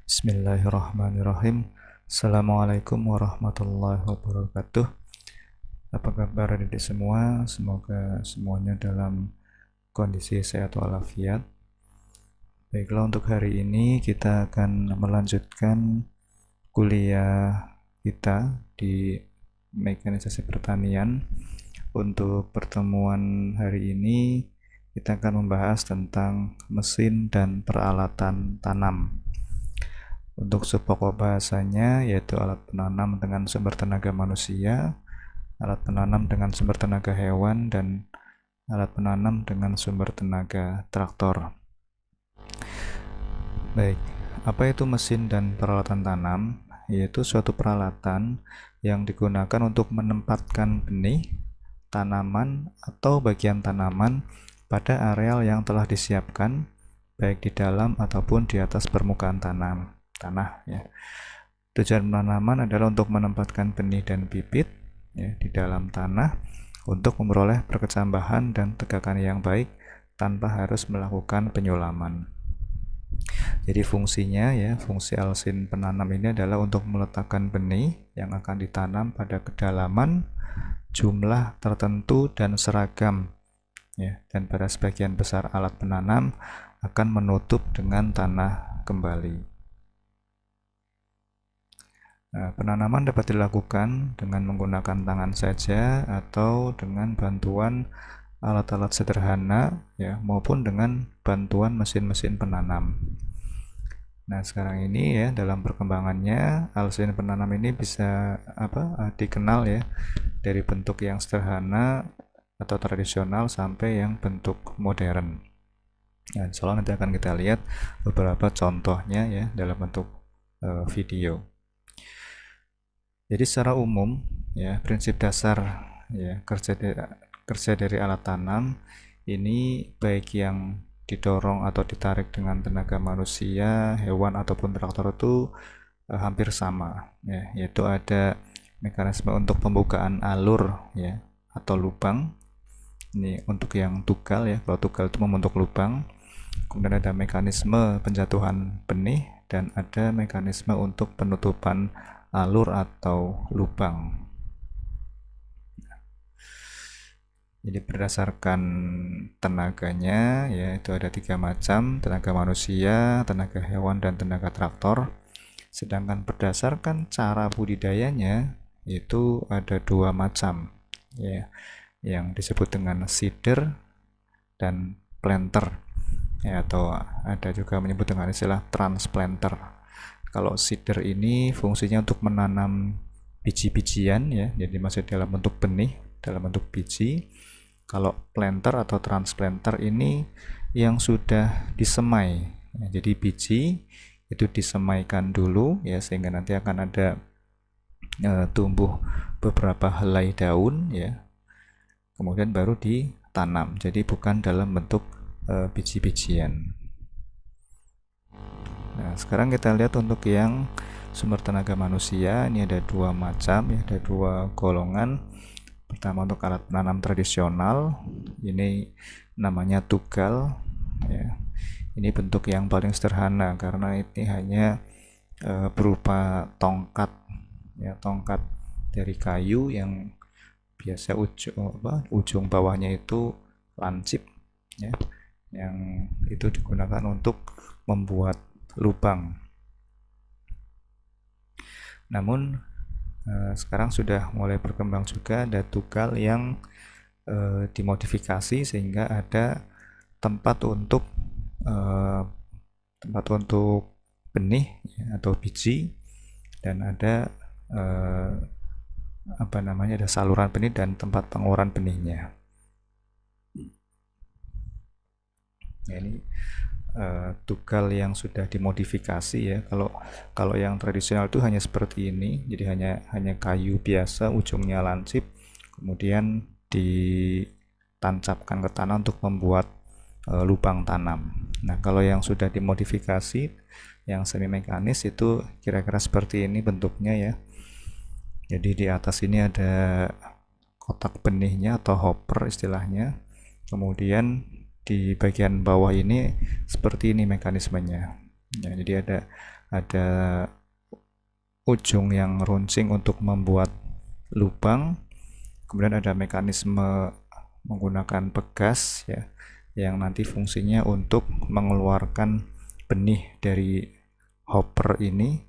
Bismillahirrahmanirrahim. Assalamualaikum warahmatullahi wabarakatuh. Apa kabar adik semua? Semoga semuanya dalam kondisi sehat walafiat. Baiklah, untuk hari ini kita akan melanjutkan kuliah kita di mekanisasi pertanian. Untuk pertemuan hari ini kita akan membahas tentang mesin dan peralatan tanam. Untuk subpokok bahasanya yaitu alat penanam dengan sumber tenaga manusia, alat penanam dengan sumber tenaga hewan, dan alat penanam dengan sumber tenaga traktor. Baik, apa itu mesin dan peralatan tanam? Yaitu suatu peralatan yang digunakan untuk menempatkan benih, tanaman, atau bagian tanaman pada areal yang telah disiapkan, baik di dalam ataupun di atas permukaan tanah ya. Tujuan penanaman adalah untuk menempatkan benih dan bibit ya, di dalam tanah untuk memperoleh perkecambahan dan tegakan yang baik tanpa harus melakukan penyulaman. Jadi fungsinya ya, fungsi alsin penanam ini adalah untuk meletakkan benih yang akan ditanam pada kedalaman, jumlah tertentu dan seragam ya, dan pada sebagian besar alat penanam akan menutup dengan tanah kembali. Nah, penanaman dapat dilakukan dengan menggunakan tangan saja atau dengan bantuan alat-alat sederhana ya, maupun dengan bantuan mesin-mesin penanam. Nah, sekarang ini ya, dalam perkembangannya mesin penanam ini bisa dikenal ya, dari bentuk yang sederhana atau tradisional sampai yang bentuk modern. Nah, insya Allah nanti akan kita lihat beberapa contohnya ya dalam bentuk video. Jadi secara umum ya, prinsip dasar ya kerja dari alat tanam ini baik yang didorong atau ditarik dengan tenaga manusia, hewan ataupun traktor itu hampir sama ya, yaitu ada mekanisme untuk pembukaan alur ya atau lubang. Ini untuk yang tugal ya, kalau tugal itu membentuk lubang. Kemudian ada mekanisme penjatuhan benih dan ada mekanisme untuk penutupan alur atau lubang. Jadi berdasarkan tenaganya ya, itu ada 3 macam: tenaga manusia, tenaga hewan, dan tenaga traktor. Sedangkan berdasarkan cara budidayanya itu ada 2 macam ya, yang disebut dengan seeder dan planter ya, atau ada juga menyebut dengan istilah transplanter. Kalau seeder ini fungsinya untuk menanam biji-bijian ya, jadi masih dalam bentuk benih, dalam bentuk biji. Kalau planter atau transplanter ini yang sudah disemai ya, jadi biji itu disemaikan dulu ya, sehingga nanti akan ada tumbuh beberapa helai daun ya, kemudian baru ditanam. Jadi bukan dalam bentuk biji-bijian. Nah, sekarang kita lihat untuk yang sumber tenaga manusia. Ini ada 2 macam ya, ada 2 golongan. Pertama untuk alat penanam tradisional, ini namanya tugal ya. Ini bentuk yang paling sederhana karena ini hanya berupa tongkat ya, tongkat dari kayu yang biasa ujung bawahnya itu lancip ya, yang itu digunakan untuk membuat lubang. Namun sekarang sudah mulai berkembang juga ada tugal yang dimodifikasi sehingga ada tempat untuk benih ya, atau biji, dan ada ada saluran benih dan tempat penguran benihnya. Ya, ini tugal yang sudah dimodifikasi ya. Kalau yang tradisional itu hanya seperti ini, jadi hanya kayu biasa, ujungnya lancip, kemudian ditancapkan ke tanah untuk membuat lubang tanam. Nah, kalau yang sudah dimodifikasi, yang semi mekanis itu kira-kira seperti ini bentuknya ya. Jadi di atas ini ada kotak benihnya atau hopper istilahnya, kemudian di bagian bawah ini seperti ini mekanismenya ya, jadi ada ujung yang runcing untuk membuat lubang, kemudian ada mekanisme menggunakan pegas ya, yang nanti fungsinya untuk mengeluarkan benih dari hopper ini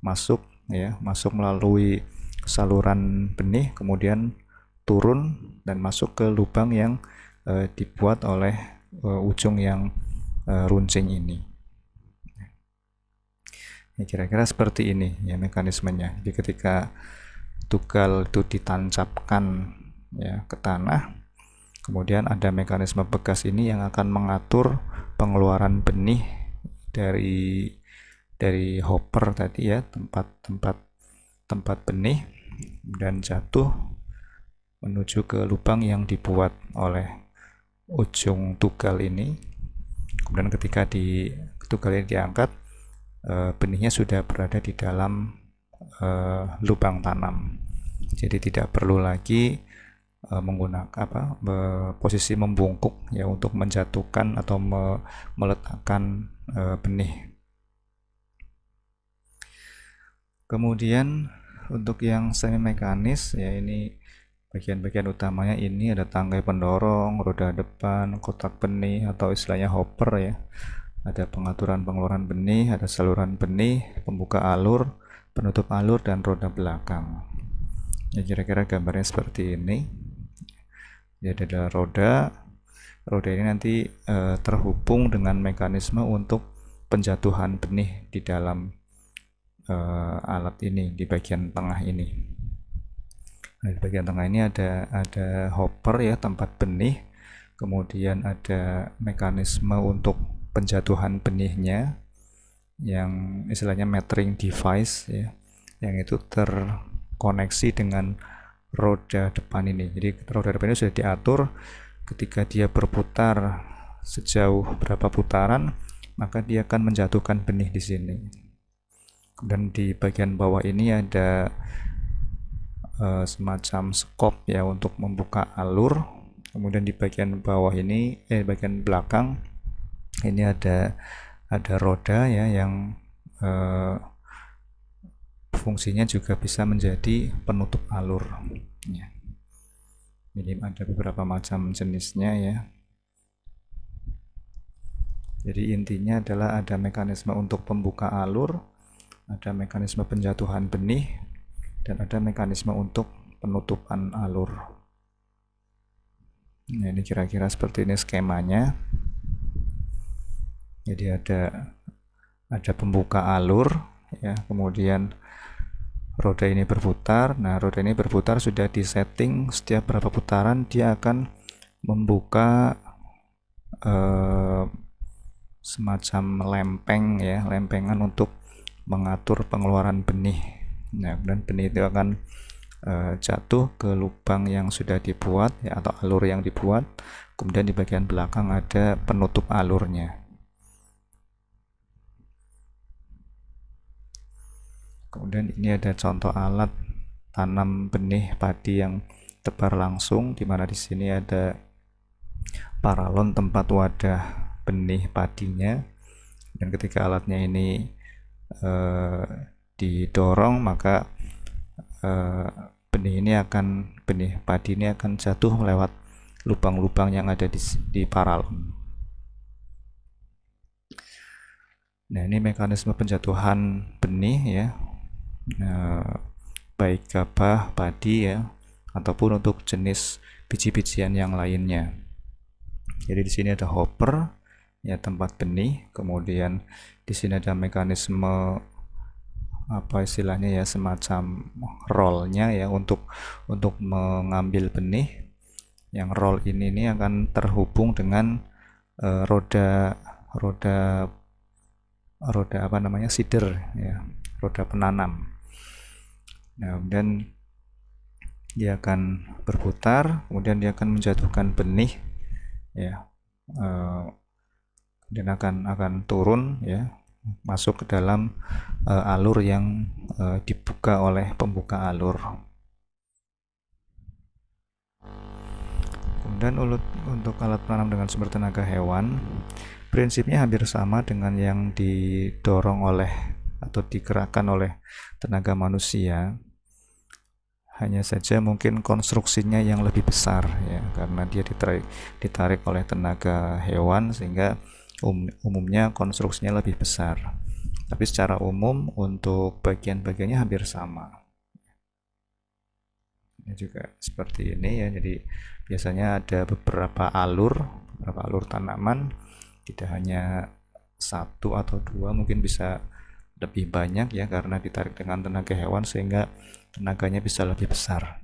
masuk ya, masuk melalui saluran benih, kemudian turun dan masuk ke lubang yang dibuat oleh ujung yang runcing ini. Ya, kira-kira seperti ini ya mekanismenya. Jadi ketika tugal itu ditancapkan ya ke tanah, kemudian ada mekanisme pegas ini yang akan mengatur pengeluaran benih dari hopper tadi ya, tempat benih, dan jatuh menuju ke lubang yang dibuat oleh ujung tugal ini. Kemudian ketika tugal ini diangkat, benihnya sudah berada di dalam lubang tanam. Jadi tidak perlu lagi menggunakan posisi membungkuk ya untuk menjatuhkan atau meletakkan benih. Kemudian untuk yang semi mekanis ya, ini bagian-bagian utamanya ini ada tangkai pendorong, roda depan, kotak benih atau istilahnya hopper ya. Ada pengaturan pengeluaran benih, ada saluran benih, pembuka alur, penutup alur, dan roda belakang. Ya kira-kira gambarnya seperti ini. Jadi ada roda ini nanti terhubung dengan mekanisme untuk penjatuhan benih di dalam alat ini di bagian tengah ini. Nah, di bagian tengah ini ada hopper ya, tempat benih, kemudian ada mekanisme untuk penjatuhan benihnya yang istilahnya metering device ya, yang itu terkoneksi dengan roda depan ini. Jadi roda depan ini sudah diatur, ketika dia berputar sejauh berapa putaran maka dia akan menjatuhkan benih di sini. Dan di bagian bawah ini ada semacam skop ya untuk membuka alur. Kemudian di bagian bawah ini bagian belakang ini ada roda ya yang fungsinya juga bisa menjadi penutup alur ya. Jadi ada beberapa macam jenisnya ya. Jadi intinya adalah ada mekanisme untuk pembuka alur, ada mekanisme penjatuhan benih, dan ada mekanisme untuk penutupan alur. Nah, ini kira-kira seperti ini skemanya. Jadi ada pembuka alur ya, kemudian roda ini berputar. Nah, roda ini berputar sudah disetting setiap berapa putaran dia akan membuka semacam lempeng ya, lempengan untuk mengatur pengeluaran benih. Nah, kemudian benih itu akan jatuh ke lubang yang sudah dibuat ya, atau alur yang dibuat. Kemudian di bagian belakang ada penutup alurnya. Kemudian ini ada contoh alat tanam benih padi yang tebar langsung, di mana di sini ada paralon tempat wadah benih padinya, dan ketika alatnya ini didorong maka benih padi ini akan jatuh lewat lubang-lubang yang ada di paralon. Nah, ini mekanisme penjatuhan benih ya, baik gabah, padi ya, ataupun untuk jenis biji-bijian yang lainnya. Jadi di sini ada hopper ya, tempat benih, kemudian di sini ada mekanisme apa istilahnya ya, semacam rollnya ya untuk mengambil benih. Yang roll ini akan terhubung dengan roda apa namanya, seeder ya, roda penanam. Nah, kemudian dia akan berputar, kemudian dia akan menjatuhkan benih ya, dan akan turun ya, masuk ke dalam alur yang dibuka oleh pembuka alur. Kemudian untuk alat penanam dengan sumber tenaga hewan, prinsipnya hampir sama dengan yang didorong oleh atau digerakkan oleh tenaga manusia. Hanya saja mungkin konstruksinya yang lebih besar ya, karena dia ditarik oleh tenaga hewan, sehingga umumnya konstruksinya lebih besar. Tapi secara umum untuk bagian-bagiannya hampir sama. Ini juga seperti ini ya. Jadi biasanya ada beberapa alur tanaman, tidak hanya satu atau dua, mungkin bisa lebih banyak ya, karena ditarik dengan tenaga hewan sehingga tenaganya bisa lebih besar.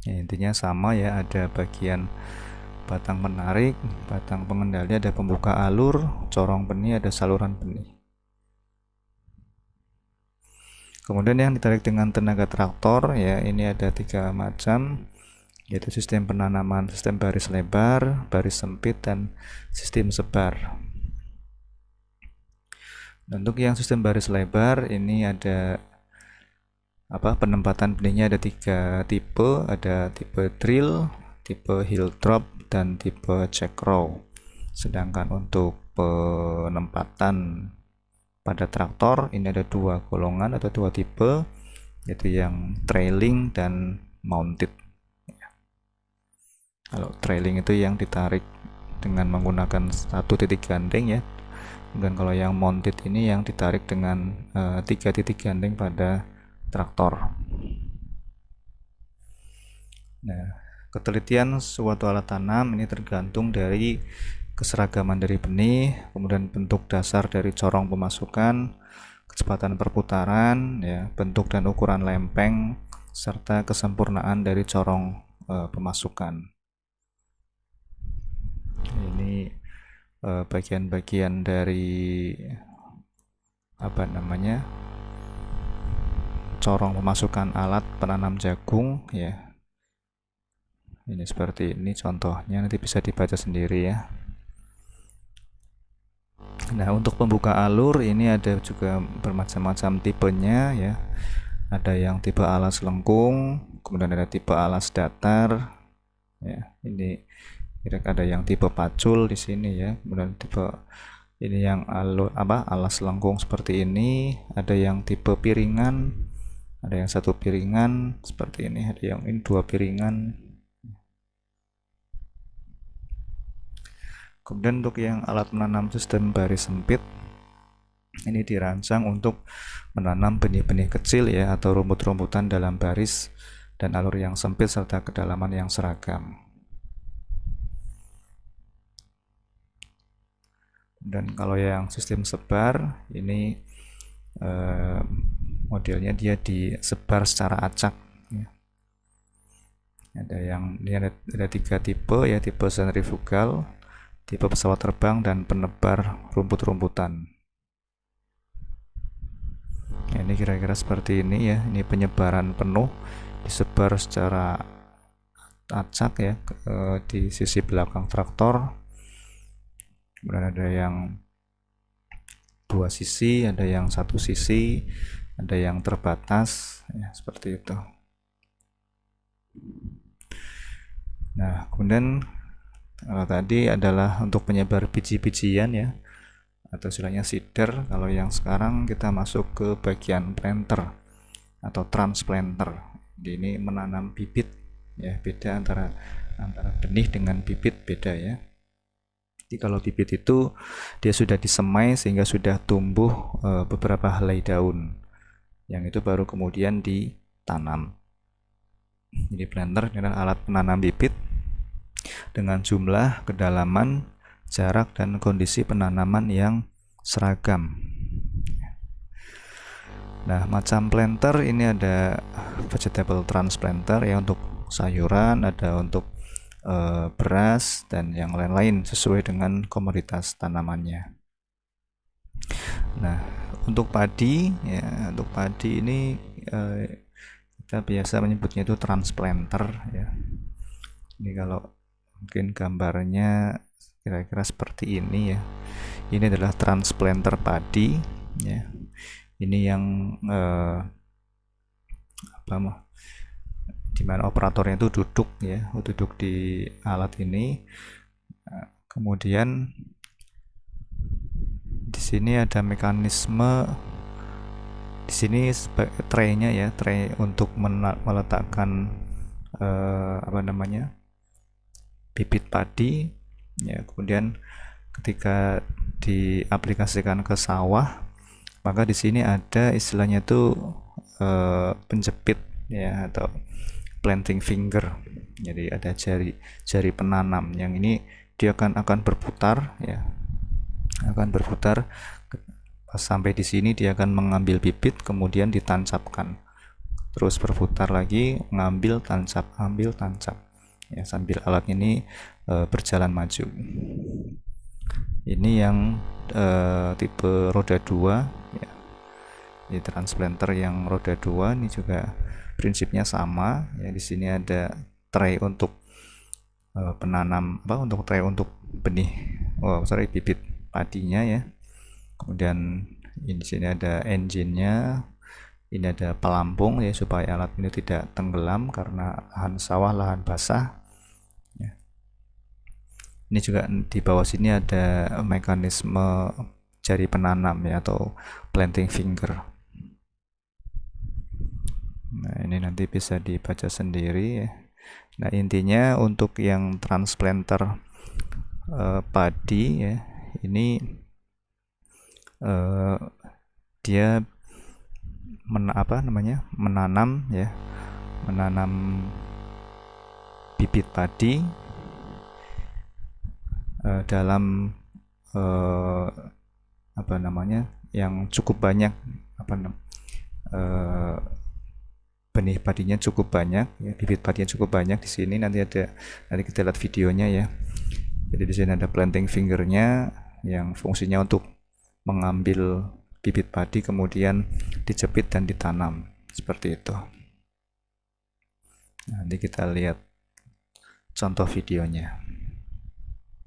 Ya, intinya sama ya, ada bagian batang menarik, batang pengendali, ada pembuka alur, corong benih, ada saluran benih. Kemudian yang ditarik dengan tenaga traktor ya, ini ada 3 macam, yaitu sistem penanaman, sistem baris lebar, baris sempit, dan sistem sebar. Untuk yang sistem baris lebar ini ada penempatan benihnya ada 3 tipe, ada tipe drill, tipe heel drop, dan tipe check row. Sedangkan untuk penempatan pada traktor ini ada 2 golongan atau 2 tipe, yaitu yang trailing dan mounted. Kalau trailing itu yang ditarik dengan menggunakan 1 titik gandeng ya. Dan kalau yang mounted ini yang ditarik dengan 3 titik gandeng pada traktor. Nah, ketelitian suatu alat tanam ini tergantung dari keseragaman dari benih, kemudian bentuk dasar dari corong pemasukan, kecepatan perputaran, ya, bentuk dan ukuran lempeng, serta kesempurnaan dari corong pemasukan. Ini bagian-bagian dari corong pemasukan alat penanam jagung ya. Ini seperti ini contohnya, nanti bisa dibaca sendiri ya. Nah, untuk pembuka alur ini ada juga bermacam-macam tipenya ya. Ada yang tipe alas lengkung, kemudian ada tipe alas datar. Ya, ini ada yang tipe pacul di sini ya. Kemudian tipe ini yang alas lengkung seperti ini, ada yang tipe piringan, ada yang 1 piringan seperti ini, ada yang ini 2 piringan. Kemudian untuk yang alat menanam sistem baris sempit, ini dirancang untuk menanam benih-benih kecil ya, atau rumput-rumputan dalam baris dan alur yang sempit serta kedalaman yang seragam. Dan kalau yang sistem sebar ini modelnya dia disebar secara acak ya. Ini ada 3 tipe ya, tipe sentrifugal, tipe pesawat terbang, dan penebar rumput-rumputan. Ini kira-kira seperti ini ya. Ini penyebaran penuh, disebar secara acak ya di sisi belakang traktor. Kemudian ada yang 2 sisi, ada yang 1 sisi, ada yang terbatas ya, seperti itu. Nah, kemudian tadi adalah untuk penyebar biji-bijian ya, atau istilahnya seeder. Kalau yang sekarang kita masuk ke bagian planter atau transplanter. Ini menanam bibit ya, beda antara benih dengan bibit, beda ya. Jadi kalau bibit itu dia sudah disemai sehingga sudah tumbuh beberapa helai daun, yang itu baru kemudian ditanam. Jadi planter adalah alat penanam bibit dengan jumlah, kedalaman, jarak, dan kondisi penanaman yang seragam. Nah, macam planter ini ada vegetable transplanter ya, untuk sayuran, ada untuk beras, dan yang lain-lain sesuai dengan komoditas tanamannya. Nah, untuk padi ya, untuk padi ini kita biasa menyebutnya itu transplanter ya. Ini kalau mungkin gambarnya kira-kira seperti ini ya. Ini adalah transplanter padi ya. Ini yang dimana operatornya itu duduk ya, duduk di alat ini. Kemudian di Di sini ada mekanisme, di sini tray-nya ya, tray untuk meletakkan apa namanya, bibit padi ya. Kemudian ketika diaplikasikan ke sawah, maka di sini ada istilahnya itu penjepit ya, atau planting finger. Jadi ada jari penanam yang ini dia akan berputar ya, akan berputar sampai di sini. Dia akan mengambil bibit kemudian ditancapkan, terus berputar lagi, ngambil tancap, ambil tancap ya, sambil alat ini berjalan maju. Ini yang tipe roda 2 ya. Di transplanter yang roda 2 ini juga prinsipnya sama ya. Di sini ada tray untuk penanam untuk tray untuk benih, bibit padinya ya. Kemudian di sini ada engine-nya, ini ada pelampung ya, supaya alat ini tidak tenggelam karena lahan sawah, lahan basah ya. Ini juga di bawah sini ada mekanisme jari penanam ya, atau planting finger. Nah, ini nanti bisa dibaca sendiri ya. Nah, intinya untuk yang transplanter padi ya, ini dia menanam ya, menanam bibit padi dalam yang cukup banyak, benih padinya cukup banyak ya, bibit padinya cukup banyak. Di sini nanti kita lihat videonya ya. Jadi di sini ada planting fingernya yang fungsinya untuk mengambil bibit padi kemudian dijepit dan ditanam seperti itu. Nanti kita lihat contoh videonya.